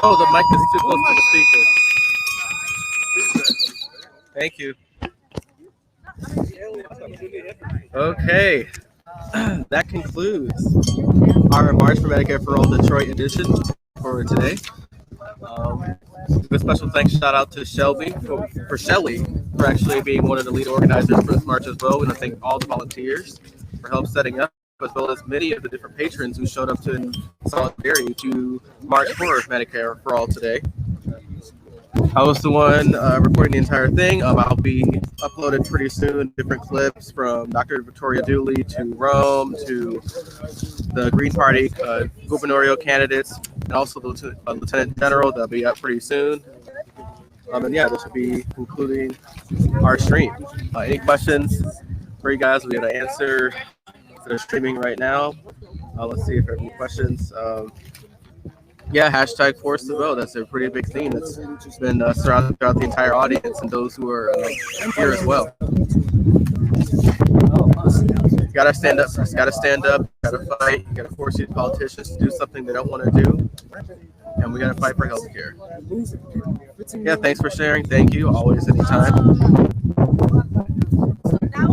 Oh, the mic is too close to the speaker. Thank you. Okay, that concludes our March for Medicare for All Detroit edition for today. A special thanks shout out to Shelley for Shelley for actually being one of the lead organizers for this march as well. We want to thank all the volunteers for help setting up, as well as many of the different patrons who showed up to solidarity to march for Medicare for All today. I was the one recording the entire thing. I'll be uploaded pretty soon different clips from Dr. Victoria Dooley to Rome to the Green Party gubernatorial candidates, and also the Lieutenant General. That'll be up pretty soon. And yeah, this will be concluding our stream. Any questions for you guys? We're going to answer. They're streaming right now. Let's see if there are any questions. Yeah, hashtag Force to Vote. That's a pretty big theme that's been surrounded throughout the entire audience and those who are here as well. You gotta stand up. You gotta stand up. You gotta fight. You gotta force these politicians to do something they don't want to do. And we gotta fight for healthcare. Yeah, thanks for sharing. Thank you. Always, anytime.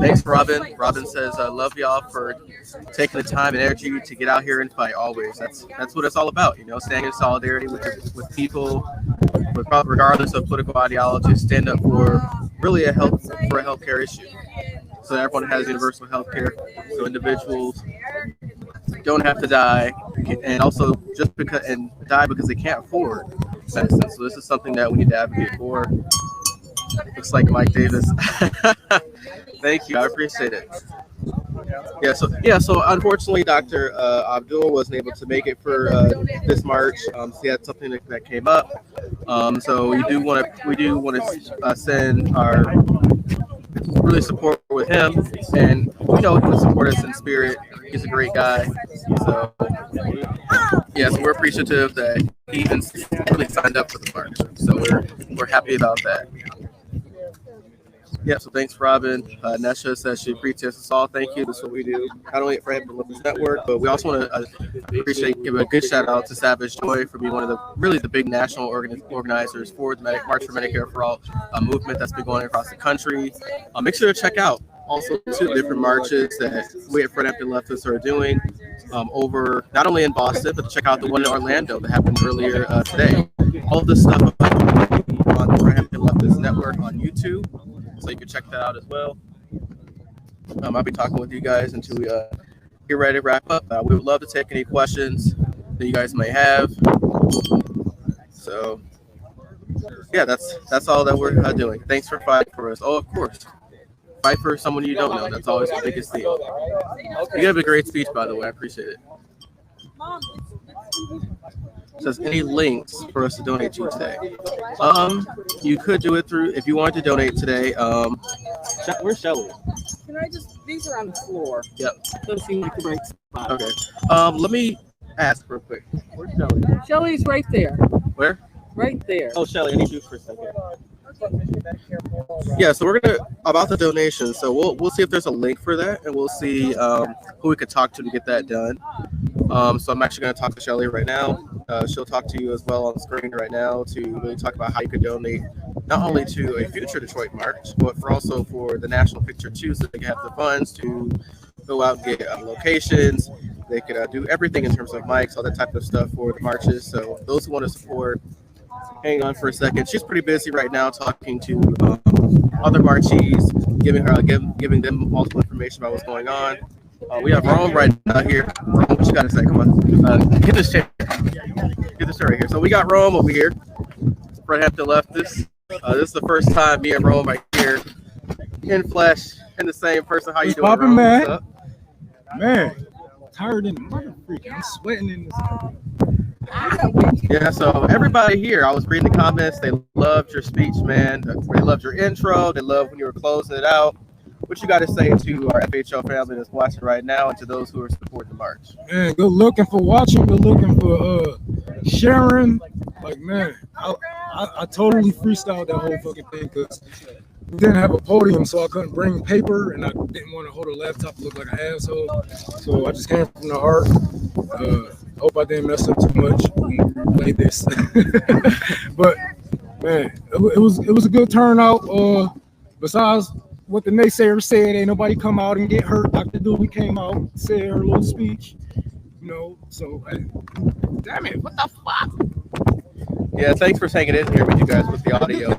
Thanks, Robin. Robin says, I love y'all for taking the time and energy to get out here and fight always. That's what it's all about, you know, staying in solidarity with people, regardless of political ideology, stand up for really a healthcare issue. So everyone has universal healthcare, so individuals don't have to die, and also die because they can't afford medicine. So this is something that we need to advocate for. Looks like Mike Davis. Thank you. I appreciate it. So unfortunately, Dr. Abdul wasn't able to make it for this march. So he had something that came up. So we do want to send our really support with him, and we know he would support us in spirit. He's a great guy. So so we're appreciative that he even really signed up for the march. So we're happy about that. Yeah, so thanks, Robin. Nesha says she appreciates us all. Thank you. That's what we do. Not only for Hampton Olympics Network, but we also want to give a good shout out to Savage Joy for being one of the big national organizers for the March for Medicare for All movement that's been going across the country. Make sure to check out also two different marches that we at Fred Hampton Leftists are doing over not only in Boston, but check out the one in Orlando that happened earlier today. All of this stuff on the Fred Hampton Leftists Network on YouTube. So you can check that out as well. I'll be talking with you guys until we get ready to wrap up. We would love to take any questions that you guys may have. So, yeah, that's all that we're doing. Thanks for fighting for us. Oh, of course. Fight for someone you don't know. That's always the biggest thing. You gave a great speech, by the way. I appreciate it. Says any links for us to donate to today. You could do it through, if you wanted to donate today. Where's Shelley? Can I these are on the floor. Yep. Doesn't seem like the right spot. Okay. Let me ask real quick. Where's Shelley? Shelley's right there. Where? Right there. Oh, Shelley, I need you for a second. Yeah, so we're about the donation. So we'll see if there's a link for that, and we'll see who we could talk to get that done. So I'm actually going to talk to Shelley right now. She'll talk to you as well on the screen right now to really talk about how you could donate not only to a future Detroit march, but also for the National Picture too, so they can have the funds to go out and get locations. They could do everything in terms of mics, all that type of stuff for the marches. So those who want to support, hang on for a second. She's pretty busy right now talking to other marchees, giving them multiple information about what's going on. We have Rome right now here. Rome, what you got to say? Come on. Get this chair. Get this chair right here. So we got Rome over here. Fred Hampton Leftists. This is the first time me and Rome are here in flesh, in the same person. How you doing, poppin', Rome? man? What's up? Man, tired in the mother freak. I'm sweating in this. Yeah, so everybody here, I was reading the comments. They loved your speech, man. They loved your intro. They loved when you were closing it out. What you got to say to our FHL family that's watching right now and to those who are supporting the march? Man, good looking for watching. Good looking for sharing. Like, man, I totally freestyled that whole fucking thing because we didn't have a podium, so I couldn't bring paper, and I didn't want to hold a laptop and look like an asshole. So I just came from the heart. Hope I didn't mess up too much. Play this, but man, it was a good turnout. Besides what the naysayers said, ain't nobody come out and get hurt. Dr. Dooley came out, said her little speech. You know, so damn it, what the fuck? Yeah, thanks for hanging in here with you guys with the audio.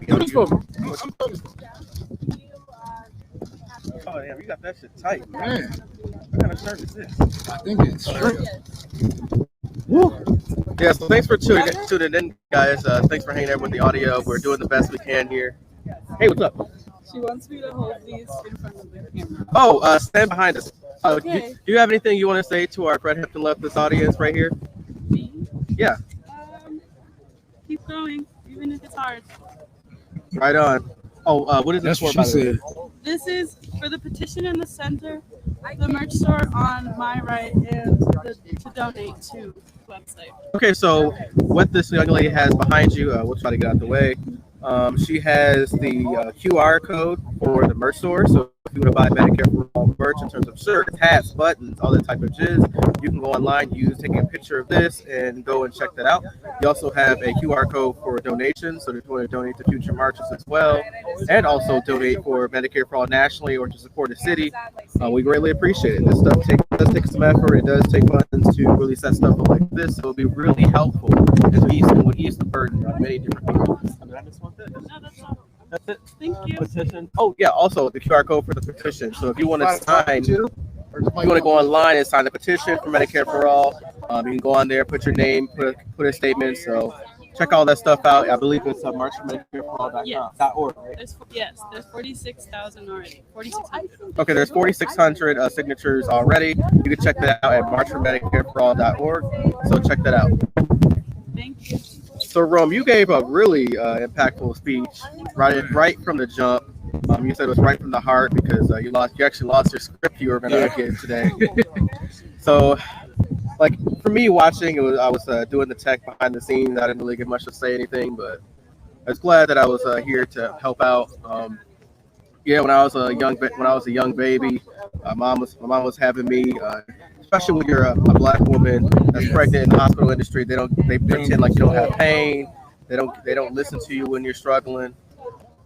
Oh damn, you got that shit tight, Man, What kind of shirt is this? I think it's straight. Woo. Yeah, so thanks for tuning in, guys. Thanks for hanging out with the audio. We're doing the best we can here. Hey, what's up? She wants me to hold these in front of the camera. Oh, stand behind us. Okay. Do you have anything you want to say to our Fred Hampton Leftist audience right here? Me? Yeah, Keep going, even if it's hard. right on. Oh, what is this That's for? what she By the way? said. This is for the petition in the center, the merch store on my right, and to donate to website. Okay, so what this young lady has behind you, we'll try to get out the way. She has the QR code for the merch store. So if you want to buy Medicare for All merch in terms of shirts, hats, buttons, all that type of jizz, you can go online, taking a picture of this, and go and check that out. You also have a QR code for donations, so if you want to donate to future marches as well, and also donate for Medicare for All nationally or to support the city, we greatly appreciate it. This stuff does take some effort. It does take funds to really set stuff up like this. So it'll be really helpful and would ease the burden on many different people. I just want this. No, that's all. That's it. Thank you. Petition. Oh yeah, also the QR code for the petition. So if you want to sign, if you want to go online and sign the petition for Medicare for All, you can go on there, put your name, put a statement. So check all that stuff out. I believe it's marchformedicareforall.org. Right? There's 46,000 already. 4,600. Okay, there's 4,600 signatures already. You can check that out at marchformedicareforall.org. So check that out. Thank you. So Rome, you gave a really impactful speech right from the jump. You said it was right from the heart because you actually lost your script you were going to give today. So, like for me watching, I was doing the tech behind the scenes. I didn't really get much to say anything, but I was glad that I was here to help out. When I was a young baby, my mom was having me. Especially when you're a black woman that's pregnant in the hospital industry, they pretend like you don't have pain. They don't listen to you when you're struggling.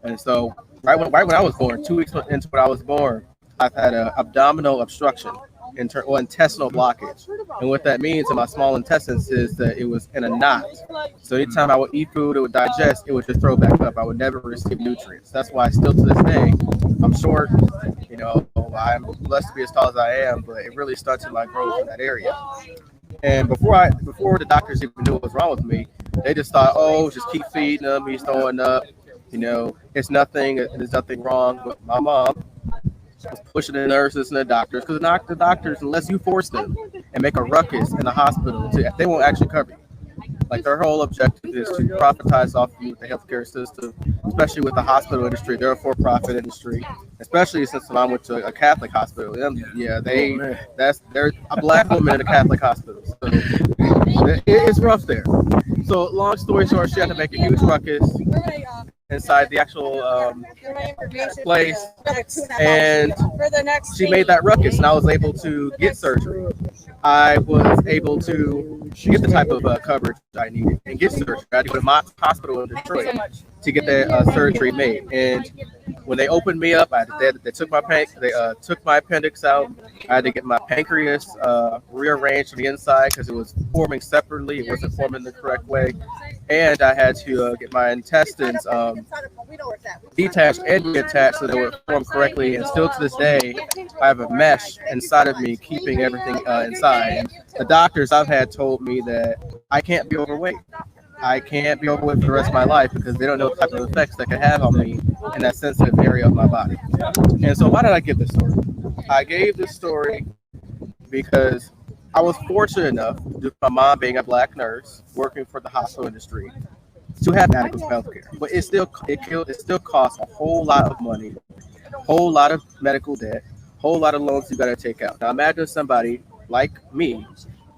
And so right when I was born, 2 weeks into when I was born, I've had an abdominal obstruction, intestinal blockage. And what that means in my small intestines is that it was in a knot. So anytime I would eat food, it would digest, it would just throw back up. I would never receive nutrients. That's why still to this day, I'm short. I'm blessed to be as tall as I am, but it really stunted my growth in that area. And before the doctors even knew what was wrong with me, they just thought, oh, just keep feeding him. He's throwing up. It's nothing. There's nothing wrong. But my mom was pushing the nurses and the doctors because the doctors, unless you force them and make a ruckus in the hospital, they won't actually cover you. Like their whole objective is to profitize off you with the healthcare system, especially with the hospital industry. They're a for-profit industry, especially since I went to a Catholic hospital. They're a black woman in a Catholic hospital. So it's rough there. So long story short, she had to make a huge ruckus inside the actual place, and she made that ruckus, and I was able to get surgery. I was able to get the type of coverage I needed and get surgery. I had to go to my hospital in Detroit to get that surgery made. And when they opened me up, they took my appendix out. I had to get my pancreas rearranged on the inside because it was forming separately. It wasn't forming the correct way. And I had to get my intestines detached and reattached so they would form correctly. And still to this day, I have a mesh inside of me keeping everything inside. And the doctors I've had told me that I can't be overweight. I can't be overweight for the rest of my life because they don't know the type of effects that could have on me in that sensitive area of my body. And so why did I give this story? I gave this story because I was fortunate enough, due to my mom being a black nurse working for the hospital industry, to have adequate health care. But it still costs a whole lot of money, whole lot of medical debt, whole lot of loans you got to take out. Now imagine somebody like me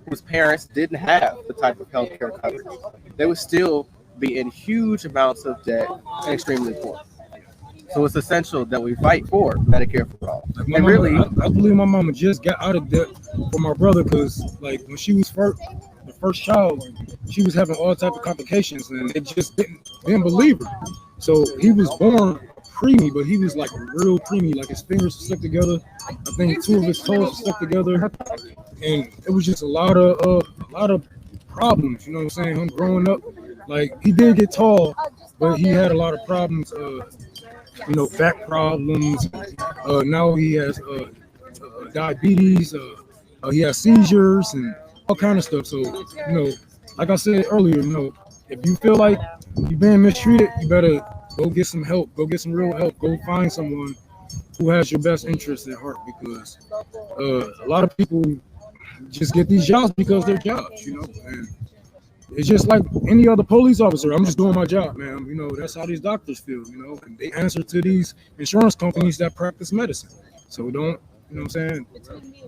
whose parents didn't have the type of health care coverage. They would still be in huge amounts of debt and extremely poor. So it's essential that we fight for Medicare for all. And really, I believe my mama just got out of debt for my brother because, like, when she was the first child, she was having all types of complications, and they just didn't believe her. So he was born preemie, but he was like real preemie, like his fingers were stuck together. I think 2 of his toes were stuck together, and it was just a lot of problems. You know what I'm saying? Him growing up, like he did get tall, but he had a lot of problems. Back problems. Now he has diabetes. He has seizures and all kind of stuff. So, like I said earlier, if you feel like you're being mistreated, you better go get some help. Go get some real help. Go find someone who has your best interest at heart, because a lot of people just get these jobs because they're jobs, and it's just like any other police officer. I'm just doing my job, man. That's how these doctors feel, and they answer to these insurance companies that practice medicine. So don't,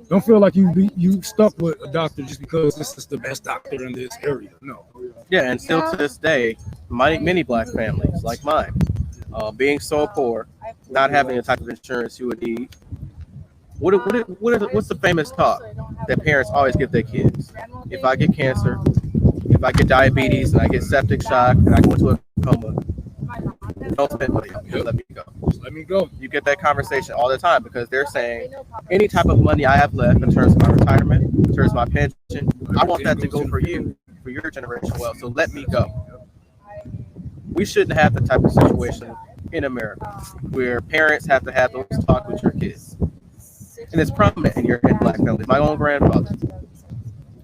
don't feel like you stuck with a doctor just because this is the best doctor in this area. No. Yeah, and still to this day, many black families like mine, being so poor, not having the type of insurance you would need. What's the famous talk that parents always give their kids? If I get cancer, if I get diabetes, and I get septic shock, and I go into a coma, don't spend money on me. Just let me go. Just let me go. You get that conversation all the time because they're saying any type of money I have left in terms of my retirement, in terms of my pension, I want that to go for you, for your generation. Well, so let me go. We shouldn't have the type of situation in America where parents have to have those talks with your kids. And it's prominent in black families. My own grandfather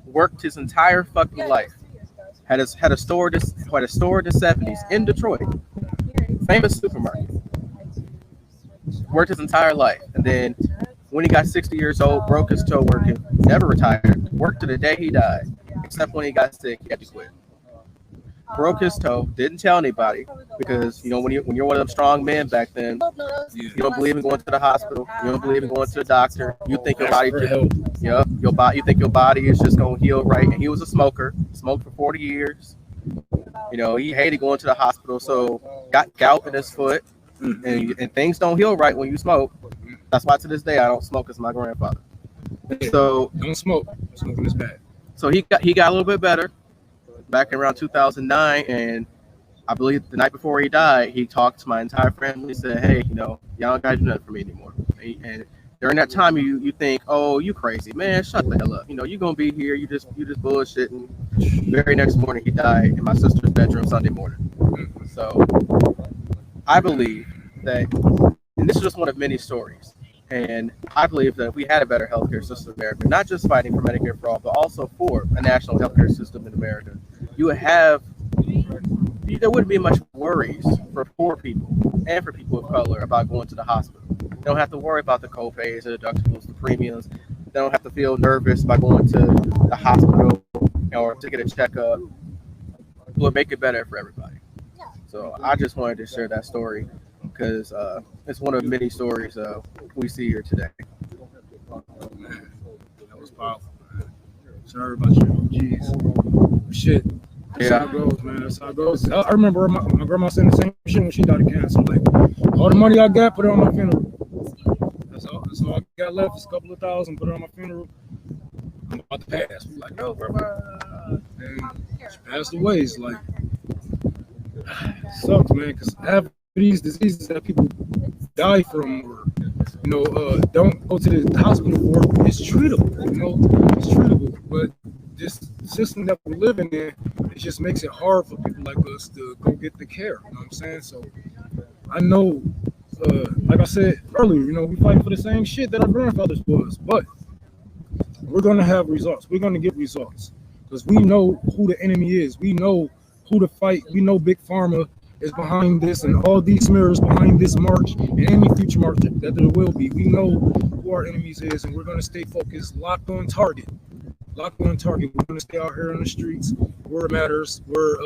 worked his entire fucking life. Had a store in the 70s in Detroit, famous supermarket. Worked his entire life, and then when he got 60 years old, broke his toe working. Never retired. Worked to the day he died, except when he got sick, he had to quit. Broke his toe. Didn't tell anybody because when you're one of them strong men back then, you don't believe in going to the hospital. You don't believe in going to the doctor. You think your body you think your body is just gonna heal right. And he was a smoker. Smoked for 40 years. He hated going to the hospital, so got gout in his foot, and things don't heal right when you smoke. That's why to this day I don't smoke as my grandfather. So don't smoke. Smoking is bad. So he got a little bit better back around 2009, and I believe the night before he died, he talked to my entire family, said, "Hey, y'all don't gotta do nothing for me anymore." And during that time, you think, "Oh, you crazy, man, shut the hell up. You're gonna be here, you just bullshitting." Very next morning, he died in my sister's bedroom Sunday morning. So I believe that, and this is just one of many stories, and I believe that if we had a better healthcare system in America, not just fighting for Medicare for all, but also for a national healthcare system in America, there wouldn't be much worries for poor people and for people of color about going to the hospital. They don't have to worry about the co-pays, the deductibles, the premiums. They don't have to feel nervous by going to the hospital or to get a checkup. It would make it better for everybody. So I just wanted to share that story because it's one of many stories we see here today. That was powerful, man. Sorry about your OGs. Shit. That's how it goes, man. That's how it goes. I remember my grandma saying the same shit when she died of cancer. Like, all the money I got, put it on my funeral. That's all I got left is a couple of thousand, put it on my funeral. I'm about to pass. I'm like, no, grandma. And she passed away. It's like, it sucks, man, because half of these diseases that people die from or, don't go to the hospital for, it's treatable, it's treatable. But this system that we're living in, it just makes it hard for people like us to go get the care. You know what I'm saying? So I know, like I said earlier, we fight for the same shit that our grandfathers was, but we're gonna have results. We're gonna get results because we know who the enemy is. We know who to fight. We know Big Pharma is behind this, and all these mirrors behind this march, and any future march that there will be. We know who our enemies is, and we're gonna stay focused, locked on target. Locked on target. We're gonna stay out here on the streets where it matters, where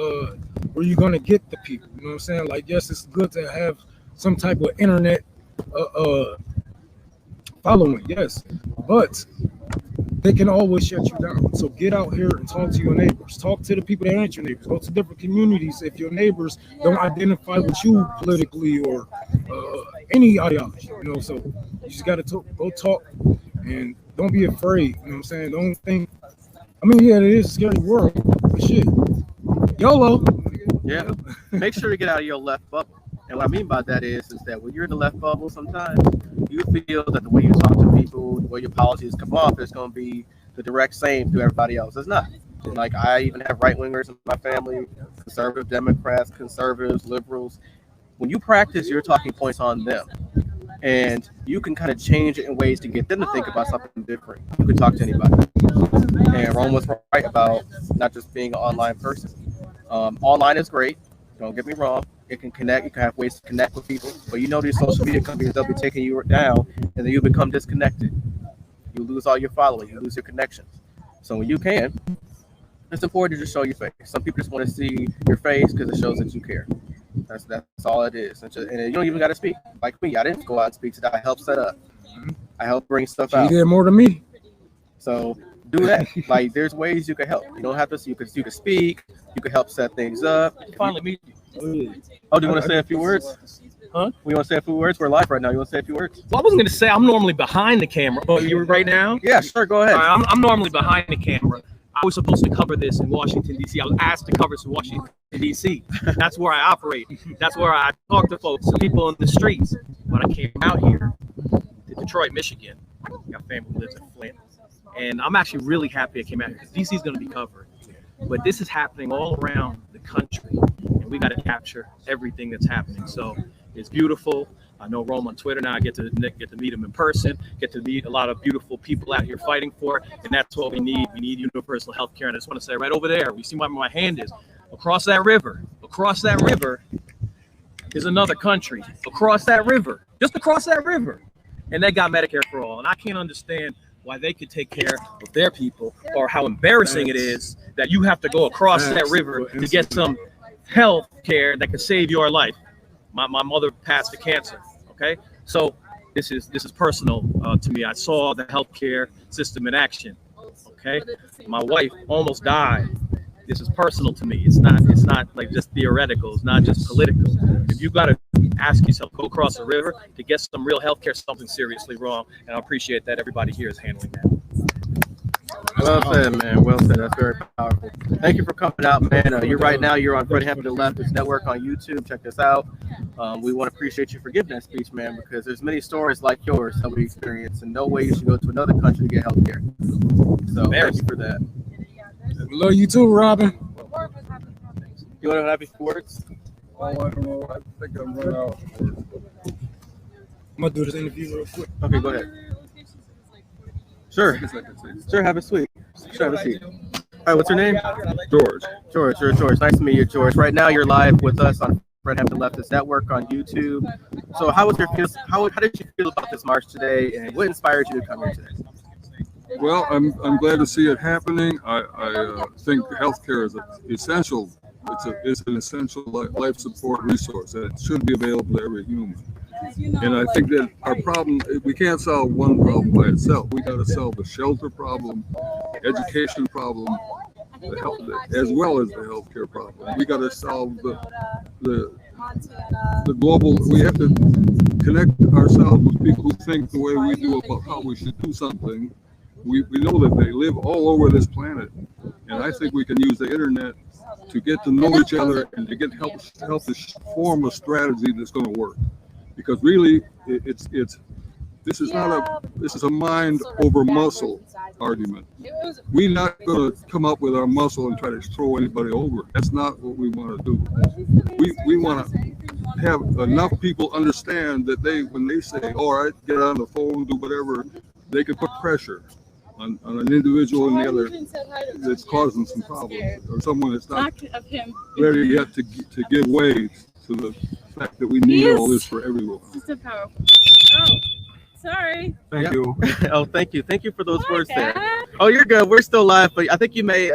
you're gonna get the people. You know what I'm saying? Like, yes, it's good to have some type of internet following, yes, but they can always shut you down. So get out here and talk to your neighbors. Talk to the people that aren't your neighbors. Go to different communities if your neighbors don't identify with you politically or any ideology. So you just gotta go talk and don't be afraid. You know what I'm saying? Don't think I mean, yeah, it is a scary world, but shit, YOLO. Yeah. Make sure to get out of your left bubble. And what I mean by that is that when you're in the left bubble, sometimes you feel that the way you talk to people, the way your policies come off, is going to be the direct same to everybody else. It's not. Like, I even have right wingers in my family, conservative Democrats, conservatives, liberals. When you practice your talking points on them, and you can kind of change it in ways to get them to think about something different, you can talk to anybody. And Ron was right about not just being an online person. Online is great. Don't get me wrong. It can connect. You can have ways to connect with people. But you know these social media companies, they'll be taking you down, and then you become disconnected. You lose all your following. You lose your connections. So when you can, it's important to just show your face. Some people just want to see your face because it shows that you care. That's all it is. And you don't even got to speak. Like me, I didn't go out and speak today. I helped set up. I helped bring stuff out. You did more than me. So do that. Like, there's ways you can help. You don't have to. You can speak. You can help set things up. Finally meet you. Oh, do you want to say a few words? Huh? We want to say a few words. We're live right now. You want to say a few words? Well, I wasn't going to say I'm normally behind the camera. Oh, you right now? Yeah, sure. Go ahead. All right, I'm normally behind the camera. I was supposed to cover this in Washington, D.C. I was asked to cover this in Washington, D.C. That's where I operate. That's where I talk to folks, people in the streets. But I came out here to Detroit, Michigan. I got family who lives in Flint. And I'm actually really happy I came out here because D.C. is going to be covered. But this is happening all around the country. And we got to capture everything that's happening. So it's beautiful. I know Rome on Twitter now. I get to meet him in person, get to meet a lot of beautiful people out here fighting for it. And that's what we need. We need universal health care. And I just want to say right over there, we see where my hand is. Across that river is another country. Across that river, just across that river. And they got Medicare for all. And I can't understand why they could take care of their people, or how embarrassing it is that you have to go across that river to get some health care that could save your life. My mother passed of cancer. Okay, so this is personal to me. I saw the healthcare system in action. Okay, my wife almost died. This is personal to me. It's not like just theoretical. It's not just political. If you got to ask yourself, go across the river to get some real healthcare, something seriously wrong. And I appreciate that everybody here is handling that. Well said, man. Well said. That's very powerful. Thank you for coming out, man. You're right now. You're on Fred Hampton Leftist Network on YouTube. Check this out. We want to appreciate you for giving that speech, man, because there's many stories like yours that we experience, and no way you should go to another country to get health care. So thank you for that. We love you too, Robin. You want to have a few words? I don't know. I think I'm running out. I'm gonna do this interview real quick. Okay, go ahead. Sure. Sure, have a seat. Sure, have a seat. All right, what's your name? George. George. Nice to meet you, George. Right now, you're live with us on Fred Hampton Leftist Network on YouTube. So, how did you feel about this march today, and what inspired you to come here today? Well, I'm glad to see it happening. I think healthcare is essential. It's an essential life support resource, and it should be available to every human. And I think that our problem, we can't solve one problem by itself. We got to solve the shelter problem, education problem, as well as the healthcare problem. We got to solve the global. We have to connect ourselves with people who think the way we do about how we should do something. We know that they live all over this planet, and I think we can use the internet to get to know each other and to help to form a strategy that's going to work. Because really, this is a mind over muscle argument. We're not going to come up with our muscle and try to throw anybody over. That's not what we want to do. We want to have enough people understand that when they say, all right, get on the phone, do whatever, they can put pressure on an individual and the other that's causing some problems, or someone that's not ready yet to give way to the fact that we need all this for everyone. Just a powerful. Oh, sorry. Thank you. Oh, thank you. Thank you for those words there. Oh, you're good. We're still live, but I think you may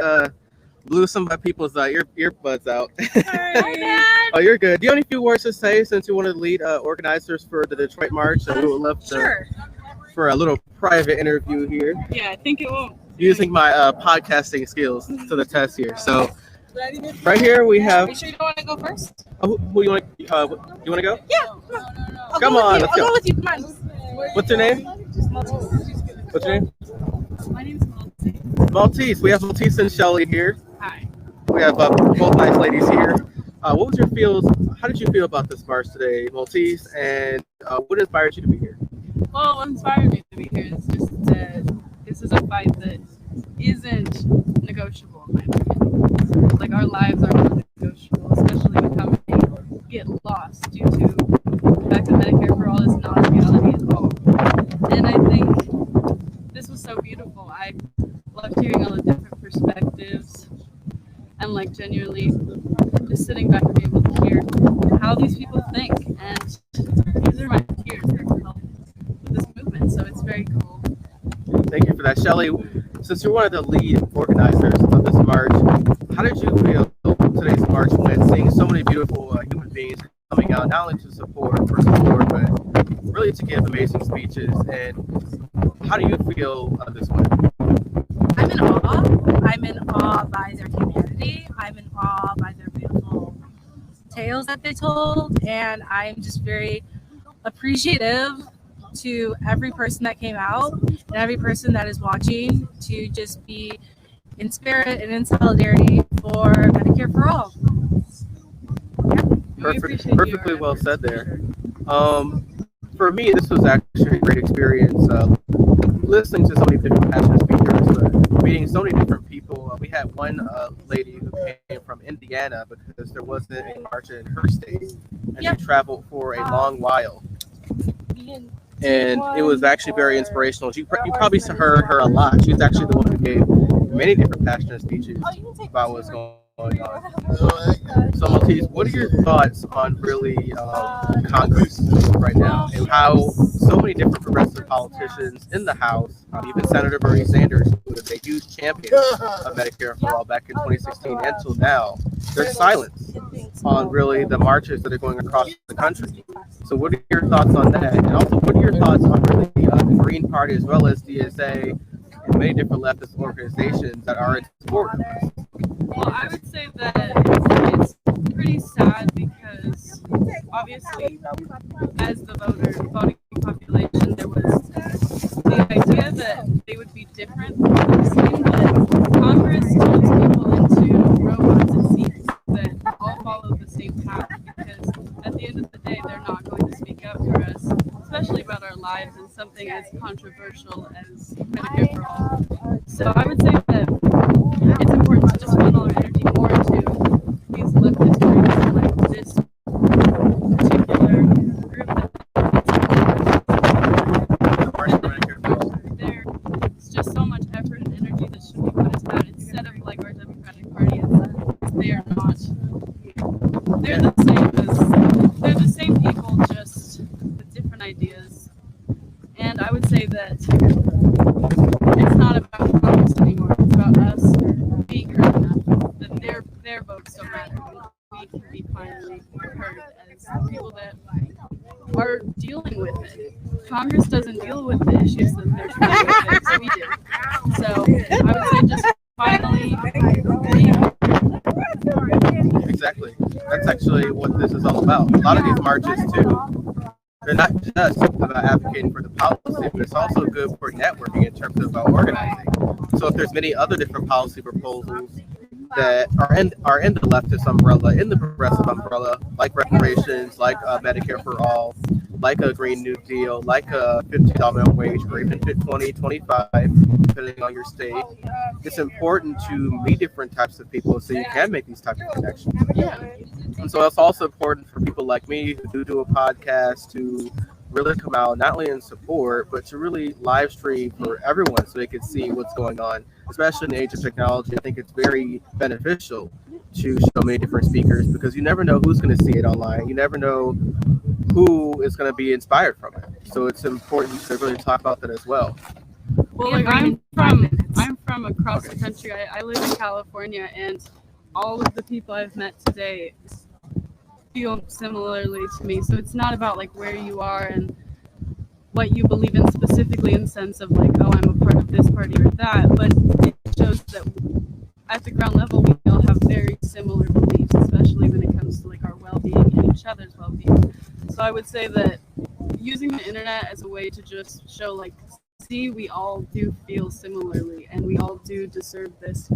blew some of people's earbuds out. Sorry. Oh, you're good. Do you have any few words to say since you're one of the lead organizers for the Detroit March? And we would love to for a little private interview here. Yeah, I think it won't. Using my podcasting skills to the test here. So right here we have. Are you sure you don't want to go first? Oh, who you want? You want to go? Yeah. Come on, let's go. I'll go with you. Come on. What's your name? What's your name? My name is Malty. Maltese. We have Maltese and Shelley here. Hi. We have both nice ladies here. What was your feels? How did you feel about this march today, Maltese? And what inspired you to be here? Well, what inspired me to be here is just that this is a fight that isn't negotiable, in my opinion. Like, our lives are not negotiable, especially with how many get lost due to the fact that Medicare for all is not a reality at all. And I think this was so beautiful. I loved hearing all the different perspectives and, like, genuinely just sitting back and being able to hear how these people think. And these are my peers that help with this movement, so it's very cool. Thank you for that, Shelley. Since you're one of the lead organizers of this march, how did you feel today's march went? Seeing so many beautiful human beings coming out, not only to support, but really to give amazing speeches. And how do you feel this went? I'm in awe. I'm in awe by their humanity. I'm in awe by their beautiful tales that they told. And I'm just very appreciative to every person that came out and every person that is watching to just be in spirit and in solidarity for Medicare for all. Perfectly well said there. For me, this was actually a great experience. Listening to so many different passionate speakers, but meeting so many different people. We had one lady who came from Indiana because there wasn't a march in her state, and she traveled for a long while. And it was actually very inspirational. You probably heard her a lot. She's actually the one who gave many different passionate speeches about what's going on. So, Maltese, what are your thoughts on really Congress right now and how so many different progressive politicians in the House, even Senator Bernie Sanders, who was a huge champion of Medicare for all back in 2016 until now, there's silence on really the marches that are going across the country. So what are your thoughts on that? And also, what are your thoughts on really the Green Party as well as DSA and many different leftist organizations that are in support of this? Well, I would say that it's pretty sad because obviously, as the voting population, there was the idea that they would be different from the same, but Congress turns people into robots, it seems, that all follow the same path because at the end of the day, they're not going to speak up for us, especially about our lives and something as controversial as Medicare for all. So I would say that it's important to just funnel our energy more into these leftist groups and like this particular group there's just so much effort and energy that should be put into that instead of like our Democratic Party. They are not. They're the same people, just with different ideas. And I would say that it's not about Congress anymore. It's about us being heard enough that their votes don't matter. We can be finally heard as people that are dealing with it. Congress doesn't deal with the issues that they're trying to fix. We do. So I would say just finally Exactly. That's actually what this is all about. A lot of these marches too, they're not just about advocating for the policy, but it's also good for networking in terms of organizing. So if there's many other different policy proposals that are in the leftist umbrella, in the progressive umbrella, like reparations, like Medicare for all, like a Green New Deal, like a $15 minimum wage, or even 20, 25, depending on your state. It's important to meet different types of people so you can make these types of connections. And so it's also important for people like me who do a podcast to really come out not only in support, but to really live stream for everyone so they can see what's going on, especially in the age of technology. I think it's very beneficial to show many different speakers because you never know who's going to see it online. You never know who is going to be inspired from it. So it's important to really talk about that as well. Well, like I'm from across the country. I live in California, and all of the people I've met today feel similarly to me. So it's not about like where you are and what you believe in specifically in the sense of like, oh, I'm a part of this party or that, but it shows that at the ground level we all have very similar beliefs, especially when it comes to like our well-being and each other's well-being. So I would say that using the internet as a way to just show like see we all do feel similarly, and we all do deserve this,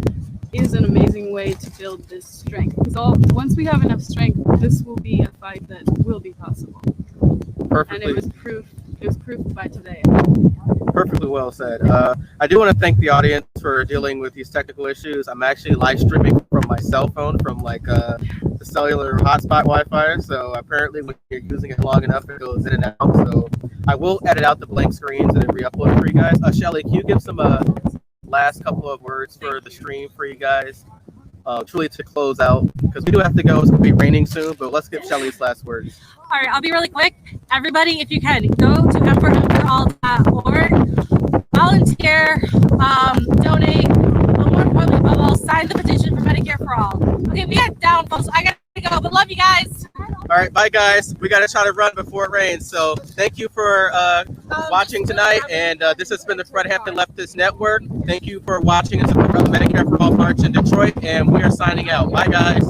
is an amazing way to build this strength. Because once we have enough strength, this will be a fight that will be possible. Perfectly. And it was proof by today. Perfectly well said. I do want to thank the audience for dealing with these technical issues. I'm actually live streaming from my cell phone from like the cellular hotspot Wi-Fi. So apparently when you're using it long enough, it goes in and out. So I will edit out the blank screens and then re-upload it for you guys. Shelley, can you give some last couple of words for the stream for you guys? Truly to close out, because we do have to go. It's going to be raining soon, but let's give Shelley's last words. All right, I'll be really quick. Everybody, if you can, go to M4M4A.org, volunteer, donate, but more importantly, above all, sign the petition for Medicare for all. Okay, we got down, folks. I got to go, but love you guys. All right, bye, guys. We got to try to run before it rains. So thank you for watching tonight, and this has been the Fred Hampton Leftist Network. Thank you for watching and supporting the Medicare for All March in Detroit, and we are signing out. Bye, guys.